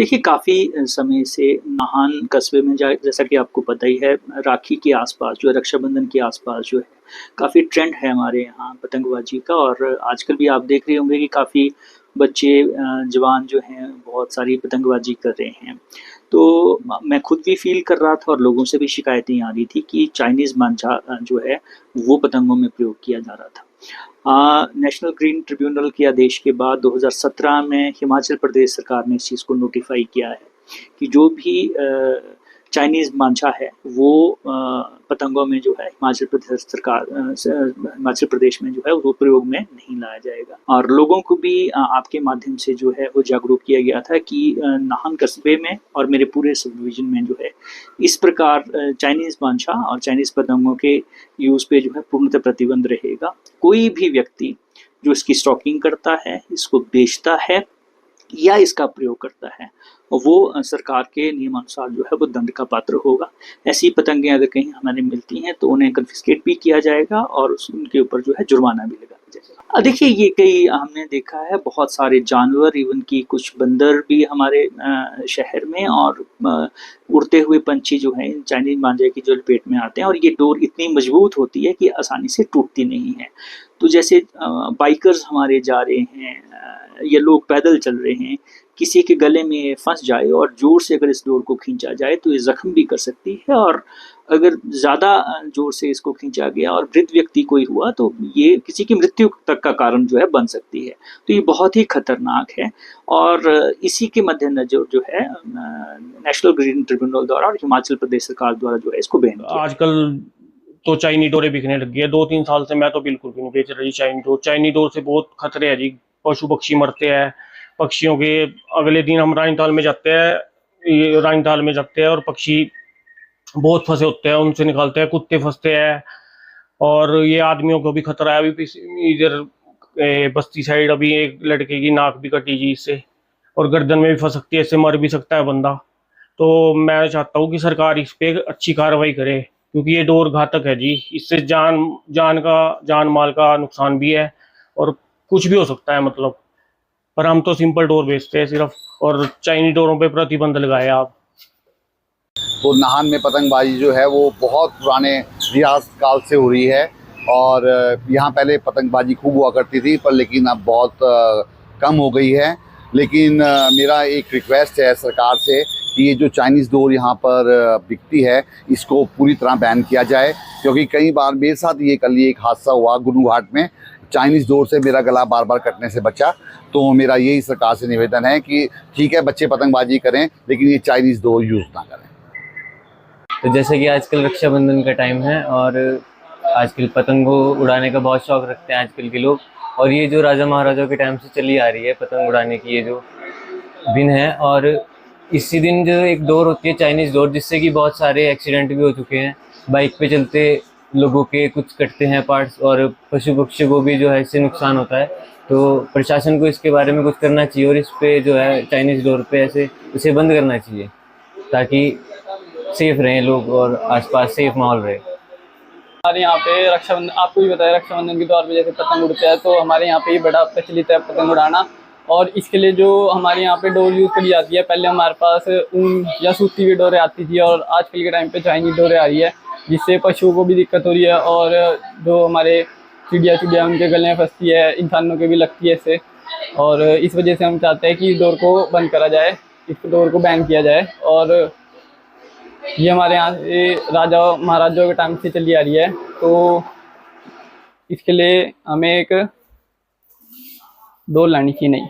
देखिए, काफ़ी समय से नाहन कस्बे में जा जैसा कि आपको पता ही है, राखी के आस-पास जो है, रक्षाबंधन के आस-पास जो है, काफ़ी ट्रेंड है हमारे यहाँ पतंगबाज़ी का। और आजकल भी आप देख रहे होंगे कि काफ़ी बच्चे जवान जो हैं, बहुत सारी पतंगबाज़ी कर रहे हैं। तो मैं खुद भी फ़ील कर रहा था और लोगों से भी शिकायतें आ रही थी कि चाइनीज़ मांझा जो है, वो पतंगों में प्रयोग किया जा रहा था। नेशनल ग्रीन ट्रिब्यूनल के आदेश के बाद 2017 में हिमाचल प्रदेश सरकार ने इस चीज़ को नोटिफ़ाई किया है कि जो भी चाइनीज़ मांझा है वो पतंगों में जो है हिमाचल प्रदेश में जो है वो प्रयोग में नहीं लाया जाएगा। और लोगों को भी आपके माध्यम से जो है वो जागरूक किया गया था कि नाहन कस्बे में और मेरे पूरे सब डिवीज़न में जो है इस प्रकार चाइनीज़ मांझा और चाइनीज़ पतंगों के यूज़ पे जो है पूर्णतः प्रतिबंध रहेगा। कोई भी व्यक्ति जो इसकी स्टॉकिंग करता है, इसको बेचता है या इसका प्रयोग करता है, वो सरकार के नियमानुसार जो है वो दंड का पात्र होगा। ऐसी पतंगें अगर कहीं हमें मिलती हैं तो उन्हें कन्फिस्केट भी किया जाएगा और उनके ऊपर जो है जुर्माना भी लगाया जाएगा। देखिए, ये कई हमने देखा है, बहुत सारे जानवर, इवन कि कुछ बंदर भी हमारे शहर में, और उड़ते हुए पंछी जो हैं चाइनीज़ मांझे की जो लपेट में आते हैं, और ये डोर इतनी मजबूत होती है कि आसानी से टूटती नहीं है। तो जैसे बाइकर्स हमारे जा रहे हैं या लोग पैदल चल रहे हैं, किसी के गले में फंस जाए और जोर से अगर इस डोर को खींचा जाए तो ये ज़ख्म भी कर सकती है, और अगर ज़्यादा जोर से इसको खींचा गया और वृद्ध व्यक्ति कोई हुआ तो ये किसी की मृत्यु तक का कारण जो है बन सकती है। तो ये बहुत ही खतरनाक है, और इसी के मद्देनज़र जो है नेशनल ग्रीन ट्रिब्यूनल द्वारा और हिमाचल प्रदेश सरकार द्वारा जो है इसको बैन किया। आजकल तो चाइनी डोरें बिकने लग गई है। 2-3 साल से मैं तो बिल्कुल भी नहीं बेच रही चाइनी डोर। चाइनी डोर से बहुत खतरे हैं जी। पशु पक्षी मरते हैं। पक्षियों के अगले दिन हम रानीताल में जाते हैं, और पक्षी बहुत फंसे होते हैं, उनसे निकालते हैं, कुत्ते फंसते हैं, और ये आदमियों को भी खतरा है। अभी इधर बस्ती साइड अभी एक लड़के की नाक भी कटी जी इससे, और गर्दन में भी फंस सकती है, इससे मर भी सकता है बंदा। तो मैं चाहता हूँ कि सरकार इस पे अच्छी कार्रवाई करे, क्योंकि ये डोर घातक है जी। इससे जान माल का नुकसान भी है, और कुछ भी हो सकता है मतलब। पर हम तो सिंपल डोर बेचते हैं सिर्फ, और चाइनी डोरों पे प्रतिबंध लगाए आप। तो नाहन में पतंगबाजी जो है वो बहुत पुराने रियाज काल से हो रही है, और यहाँ पहले पतंगबाजी खूब हुआ करती थी, पर लेकिन अब बहुत कम हो गई है। लेकिन मेरा एक रिक्वेस्ट है सरकार से कि ये जो चाइनीज़ डोर यहाँ पर बिकती है इसको पूरी तरह बैन किया जाए, क्योंकि कई बार मेरे साथ ये कल एक हादसा हुआ गुरु घाट में। चाइनीज़ डोर से मेरा गला बार बार कटने से बचा। तो मेरा यही सरकार से निवेदन है कि ठीक है, बच्चे पतंगबाजी करें, लेकिन ये चाइनीज़ डोर यूज़ ना करें। तो जैसे कि आजकल रक्षाबंधन का टाइम है, और आजकल पतंगों उड़ाने का बहुत शौक रखते हैं आजकल के लोग। और ये जो राजा महाराजाओं के टाइम से चली आ रही है पतंग उड़ाने की ये जो दिन है, और इसी दिन जो एक डोर होती है चाइनीज़ डोर, जिससे कि बहुत सारे एक्सीडेंट भी हो चुके हैं। बाइक पे चलते लोगों के कुछ कटते हैं पार्ट्स, और पशु पक्षी को भी जो है इससे नुकसान होता है। तो प्रशासन को इसके बारे में कुछ करना चाहिए, और इस पे जो है चाइनीज़ डोर पे ऐसे इसे बंद करना चाहिए, ताकि सेफ रहें लोग और आसपास सेफ माहौल रहे। हमारे यहाँ पे रक्षाबंधन, आपको भी बताया, रक्षाबंधन के तौर पे जैसे पतंग उड़ता है, तो हमारे यहाँ पे ये बड़ा प्रचलित है पतंग उड़ाना। और इसके लिए जो हमारे यहाँ पे डोर यूज़ करी जाती है, पहले हमारे पास ऊन या सूती हुई डोरें आती थी, और आजकल के टाइम पे चाइनीज डोरें आ रही है, जिससे पशुओं को भी दिक्कत हो रही है, और जो हमारे चिड़िया उनके गले में फंसती है, इंसानों के भी लगती है इससे। और इस वजह से हम चाहते हैं कि इस डोर को बंद करा जाए, इस डोर को बैन किया जाए। और ये हमारे यहाँ से राजा महाराजाओं के टाइम से चली आ रही है, तो इसके लिए हमें एक डोर लानी चाहिए। नहीं